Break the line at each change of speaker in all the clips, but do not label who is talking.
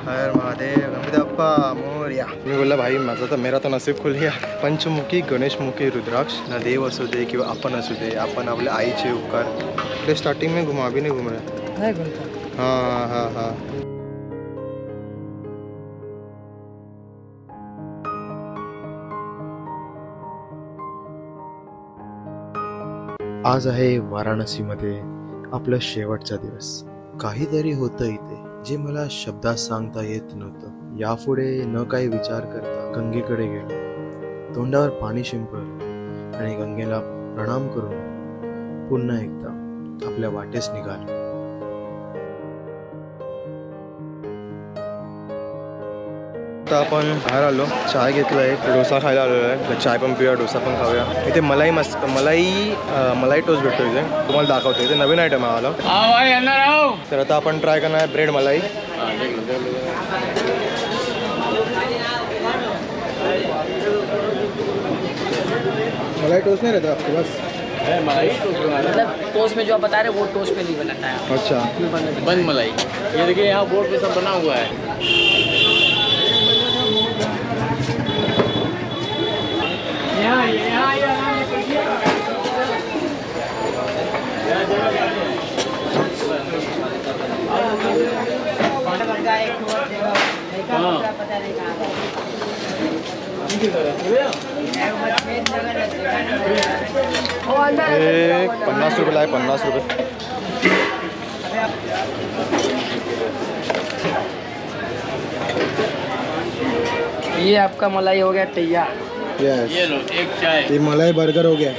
हर महादेव गणपती बाप्पा मोरया। मी बोलला भाई माझा तर मेरा तर नसीब खुल गया। पंचमुखी गणेशमुखी रुद्राक्ष ना देव असू दे किंवा आपण असू दे, आपण आपल्या आईचे उपकार ते स्टार्टिंग में घुमा भी नहीं घूम रहे। हाँ हाँ हाँ आज आहे वाराणसीमध्ये आपला शेवटचा दिवस। काहीतरी होतं इथे जे मला शब्दात सांगता येत नव्हतं। यापुढे न काही विचार करता गंगेकडे गेलो, तोंडावर पाणी शिंपडलं आणि गंगेला प्रणाम करून पुन्हा एकदा आपल्या वाटेस निघालो। आता आपण बाहेर आलो, चाय घेतला आहे, डोसा खायला आलेलो आहे। चाय पण पिऊया, डोसा पण खाऊया। इथे मलाई टोस्ट भेटतो इथे, तुम्हाला दाखवतो। इथे नवीन आयटम आहे आला। तर आता आपण ट्राय करणार आहे ब्रेड मलाई। मलाई टोस्ट नहीं रहता आपके पास?
मलाई मतलब टोस्ट में जो आप बता रहे हैं वो टोस्ट पे नहीं बनाता है।
अच्छा,
बंद मलाई। ये देखिए यहाँ बोर्ड पे सब बना हुआ है।
एक 50 रुपये, 50 रुपये।
ये आपका मलाई हो गया तैयार।
यस,
ये लो एक चाय।
ये मलाई बर्गर हो गया।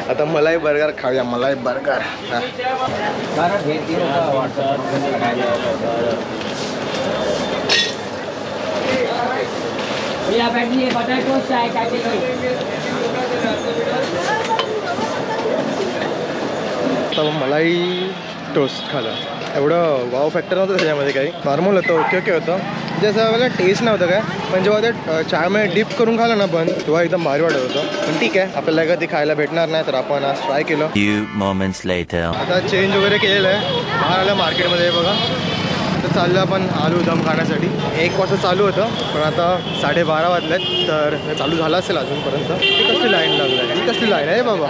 आता मलाई बर्गर खाऊया, मलाई बर्गर।
भैया बैठिए, बटर टोस्ट चाय का किलो।
आता मलाई टोस्ट खाला, एवढं वाव फॅक्टर नव्हतं त्याच्यामध्ये, काही नॉर्मल होतं, ओके ओके होतं। जसं मला टेस्ट नव्हतं काय, पण जेव्हा ते चायमध्ये डिप करून खाल्लं ना बन, तेव्हा एकदम भारी वाटत होतं। पण ठीक आहे, आपल्याला कधी खायला भेटणार नाही तर आपण आज ट्राय केलं। आता चेंज वगैरे केलेलं आहे, बाहेर आलं मार्केटमध्ये बघा। तर चाललं आपण आलू दम खाण्यासाठी। 1 वाजता चालू होतं, पण आता 12:30 वाजलेत, तर चालू झालं असेल अजूनपर्यंत। ही कसली लाईन लागली आहे, ही कसली लाईन आहे बाबा?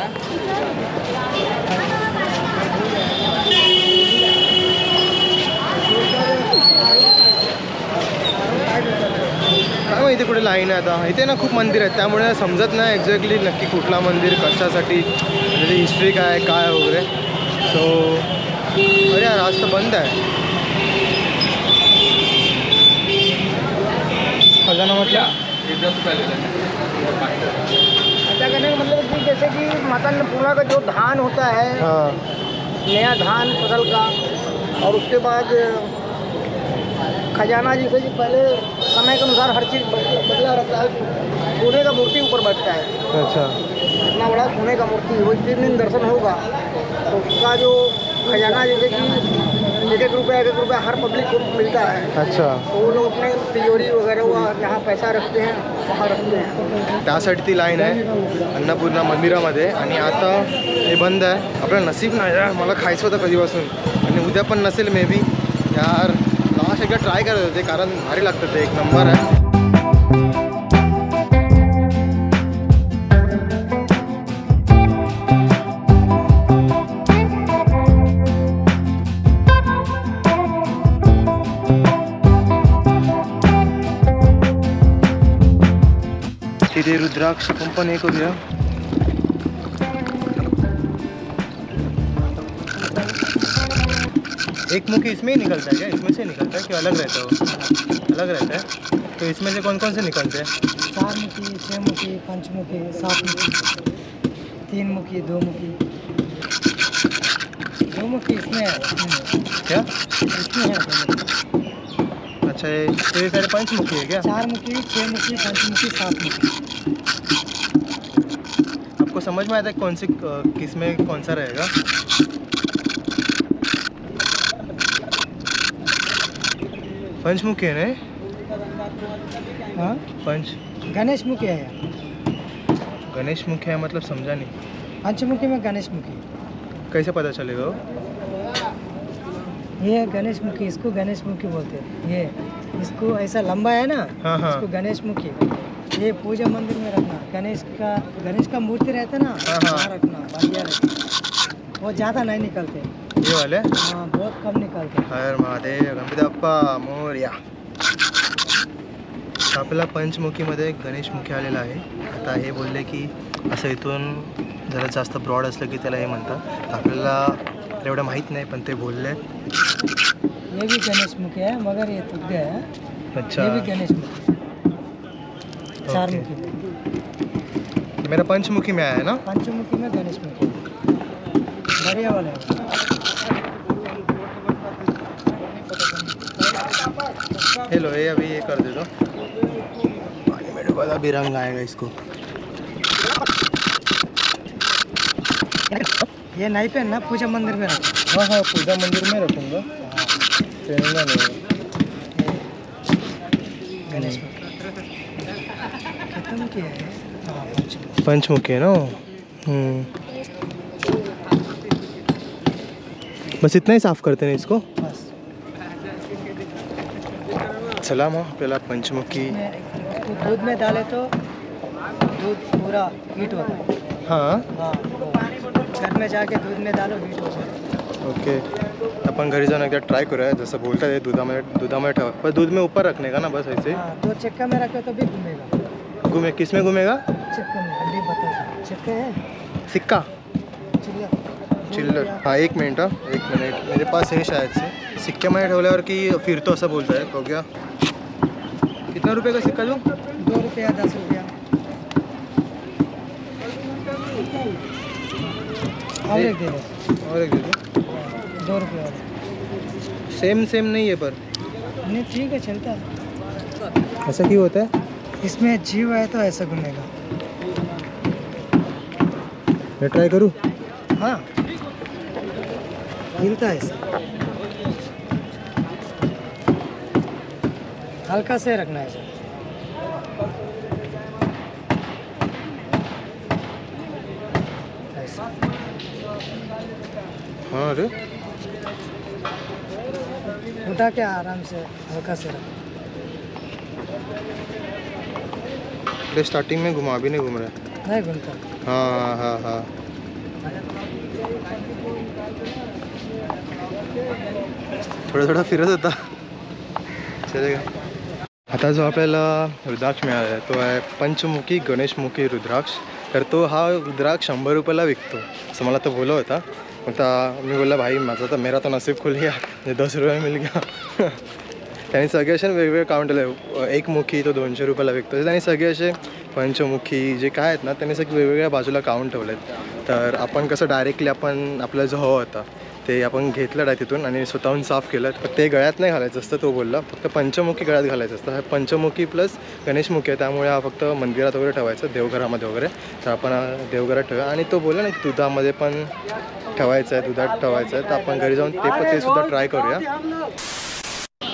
काय माहिती कुठे लाईन आहे आता। इथे ना खूप मंदिर आहेत, त्यामुळे समजत नाही एक्झॅक्टली नक्की कुठला मंदिर कशासाठी, त्याची हिस्ट्री काय काय वगैरे। सो अरे यार आज तर बंद आहे। खजाना म्हटलं
ऐसा करने का मतलब कि जैसे कि माता अन्नपूर्णा का जो धान होता है,
हाँ
नया धान फसल का, और उसके बाद खजाना जैसे कि पहले समय के अनुसार हर चीज़ बदला रहता है। सोने का मूर्ति ऊपर बैठता है,
अच्छा,
इतना बड़ा सोने का मूर्ति, वो 3 दिन दर्शन होगा तो उसका जो खजाना जैसे कि 1-1 रुपया हर पब्लिक को मिलता है।
अच्छा,
तो वो लोग अपने तिजोरी वगैरह वो जहाँ पैसा रखते हैं वहाँ रखते हैं।
त्यासाठी ती लाईन आहे अन्नपूर्णा मंदिरामध्ये। आणि आता हे बंद आहे। आपलं नसीब नाही यार, मला खायचं होतं कधीपासून, आणि उद्या पण नसेल मे बी यार। लास्ट एकदा ट्राय करत होते, कारण भारी लागतं ते, एक नंबर आहे। तिथे रुद्राक्ष आपण हे करूया। एक मुखी इसमें ही निकलता है क्या? इसमें से निकलता है कि अलग रहता है? वो अलग रहता है। तो इसमें से कौन कौन से निकलते हैं?
4 मुखी, 6 मुखी, 5 मुखी, 7 मुखी, 3 मुखी, 2 मुखी। 2 मुखी इसमें है।
क्या
इसमें है?
अच्छा, ये सारे 5 मुखी है क्या?
4 मुखी, 6 मुखी, 5 मुखी, 7 मुखी।
आपको समझ में आता है कौन सी किस में कौन सा रहेगा? पंचमुखी है ना?
हाँ,
पंच
गणेश मुखी है।
गणेश मुखी है मतलब समझा नहीं।
पंचमुखी में गणेश मुखी।
कैसे पता चलेगा वो?
ये गणेश मुखी, इसको गणेश मुखी बोलते हैं। ये इसको ऐसा लंबा है ना,
हाँ हाँ
इसको गणेश मुखी। ये पूजा मंदिर में रखना, गणेश का मूर्ति रहता है ना,
हाँ।
वहाँ रखना, बढ़िया रखना। वो ज़्यादा नहीं निकलते,
ये वाले।
हाँ बहुत कम निकलते।
हर महादेव गणपती बाप्पा मोरया. आपल्याला पंचमुखीमध्ये गणेशमुखी आलेला आहे. आता हे बोलले की असं इथून जरा जास्त ब्रॉड असलं की त्याला हे म्हणतात. आपल्याला एवढं माहीत नाही पण ते बोलले.
ये भी गणेश मुखी है मगर ये टूट गया है।
अच्छा
ये भी गणेश मुखी, चार
ओके.
मुखी।
मेरा पंचमुखी में आया है ना.
पंचमुखी में गणेश मुखी बढ़िया वाला है।
हेलो ये अभी ये कर दे दो. पानी में डुबा भी रंग आएगा इसको.
ये नहीं पहनना, पूजा मंदिर में रखना।
हाँ हाँ पूजा मंदिर में रखूँगा. पहनूंगा नहीं.
गणेश मुखी खत्म किया है। हाँ, पंचमुखी।
पंचमुखी है ना. बस इतना ही साफ करते हैं इसको.
बस
चला मग आपल्याला पंचमुखी.
उसको दूध में डाले तो दूध पूरा हीट होता है।
हाँ
हाँ, घर में जाके दूध में डालो, हीट हो जाए।
ओके. अपन घरी जाऊन एकदा ट्राय करूया. जसं बोलतात ते दुधामध्ये ठेवा. पर दूध में ऊपर रखने का ना बस ऐसे.
हाँ, तो चक्का में रखे तो भी घूमेगा।
घूमे किस में घूमेगा.
चक्का में अभी बताओ, चक्का है
सिक्का
चिल्लर।
चिल्लर. हाँ एक मिनट. एक मिनिट मेरे पास है शायद से. सिक्क्यामध्ये ठेवल्यावर की फिरतो असं बोलत आहे. बघूया कितना रुपये का सिक्का देऊ.
2 रुपया 10 रुपया और एक दे दो।
और एक दे दो.
2 रुपये वाला
सेम नहीं है पर
नहीं, ठीक है चलता है।
ऐसा क्यों होता है.
इसमें जीव है तो ऐसा घूमेगा।
मैं ट्राय करूँ.
हाँ, हिलता है ऐसा, हल्का से रखना है ऐसा। ऐसा
हाँ अरे
उठा के आराम से हल्का से रखना।
अरे स्टार्टिंग में घुमा भी नहीं घूम रहा है.
नहीं घूमता।
हाँ हाँ हाँ थोडा फिरत होता. चलेगा. आता जो आपल्याला रुद्राक्ष मिळाला आहे तो आहे पंचमुखी गणेशमुखी रुद्राक्ष. तर तो हा रुद्राक्ष 100 रुपयाला विकतो असं मला तो बोलला होता. आता मी बोलला भाई माझा तर मेरा तो नसीब खुल गया, 10 रुपये मिल गया. त्यांनी सगळे असे वेगवेगळे काउंट केले. एक मुखी तो 200 रुपयाला विकतो. त्यांनी सगळे असे पंचमुखी जे काय आहेत ना त्यांनी सगळे वेगवेगळ्या बाजूला काउंट ठेवले आहेत. तर आपण कसं डायरेक्टली आपण आपला जो हवा होता ते आपण घेतलं आहे तिथून आणि स्वतःहून साफ केलं. तर ते गळ्यात नाही घालायचं असतं तो बोलला. फक्त पंचमुखी गळ्यात घालायचं असतं. हा पंचमुखी प्लस गणेशमुखी आहे त्यामुळे हा फक्त मंदिरात वगैरे ठेवायचं, देवघरामध्ये वगैरे. तर आपण देवघरात ठेवूया. आणि तो बोलला ना की दुधामध्ये पण ठेवायचं आहे, दुधात ठेवायचं आहे. तर आपण घरी जाऊन ते सुद्धा ट्राय करूया.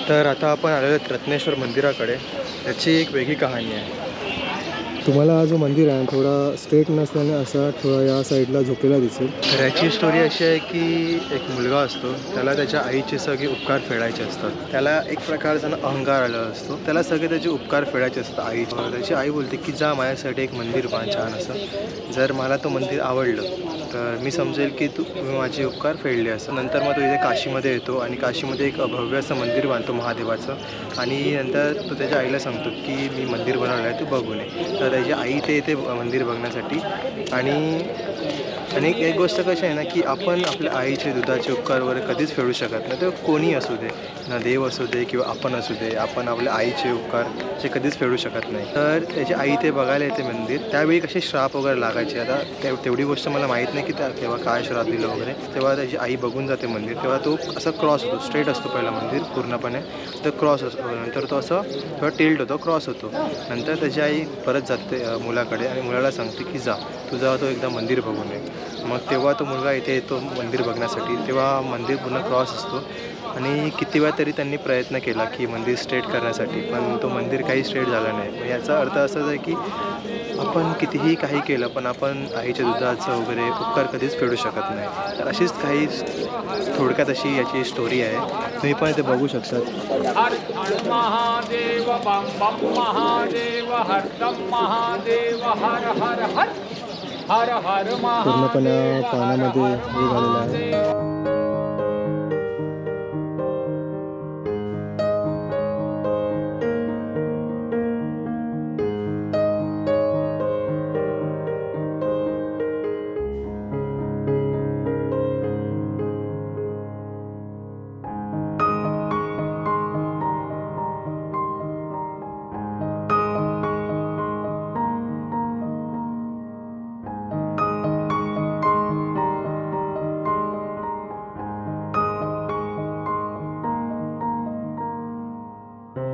तर आता आपण आलेलो आहेत रत्नेश्वर मंदिराकडे. त्याची एक वेगळी कहाणी आहे. तुम्हाला हा जो मंदिर आहे थोडा स्ट्रेट नसल्याने असा थोडा या साईडला झोपलेला दिसेल. तर याची स्टोरी अशी आहे की एक मुलगा असतो, त्याला त्याच्या आईचे सगळे उपकार फेडायचे असतात. त्याला एक प्रकारचा अहंकार आलेला असतो. त्याला सगळे त्याचे उपकार फेडायचे असतात आईचे. त्याची आई बोलते की जा माझ्यासाठी एक मंदिर बांध छान असं. जर मला तो मंदिर आवडलं तर मी समजेल की तू माझे उपकार फेडले असं. नंतर मग तो इथे काशीमध्ये येतो आणि काशीमध्ये एक भव्य असं मंदिर बांधतो महादेवाचं. आणि नंतर तो त्याच्या आईला सांगतो की मी मंदिर बनवलं आहे, तू बघून ये. तर त्याची आई ते येते मंदिर बघण्यासाठी. आणि एक गोष्ट कशी आहे ना की आपण आपल्या आईचे दुधाचे उपकार वगैरे कधीच फेडू शकत नाही. तर कोणी असू दे, ना देव असू दे किंवा आपण असू दे, आपण आपल्या आईचे उपकार ते कधीच फेडू शकत नाही. तर त्याची आई ते बघायला येते मंदिर. त्यावेळी कसे श्राप वगैरे लागायचे. आता तेवढी गोष्ट मला माहीत नाही की तेव्हा काय श्राप दिलं वगैरे. तेव्हा त्याची आई बघून जाते मंदिर. तेव्हा तो असा क्रॉस होतो, स्ट्रेट असतो पहिला मंदिर पूर्णपणे, तर क्रॉस असतो. नंतर तो असं थोडा टिल्ट होतो, क्रॉस होतो. नंतर त्याची आई परत जाते मुलाकडे आणि मुलाला सांगते की जा तू जेव्हा तो एकदा मंदिर बघून ये. मग तेव्हा तो मुलगा इथे येतो मंदिर बघण्यासाठी. तेव्हा मंदिर पूर्ण क्रॉस असतो आणि किती वेळा तरी त्यांनी प्रयत्न केला की मंदिर स्ट्रेट करण्यासाठी, पण तो मंदिर काही स्ट्रेट झाला नाही. मग याचा अर्थ असाच आहे की आपण कितीही काही केलं पण आपण आईच्या दुधाचं वगैरे उपकार कधीच फेडू शकत नाही. तर अशीच काही थोडक्यात अशी याची स्टोरी आहे. तुम्ही पण इथे बघू शकतात.
हर हर महादेव बम बम महादेव हर दम महादेव हर हर हर हर हर
पूर्णपणे पाण्यामध्ये हे झालेलं आहे.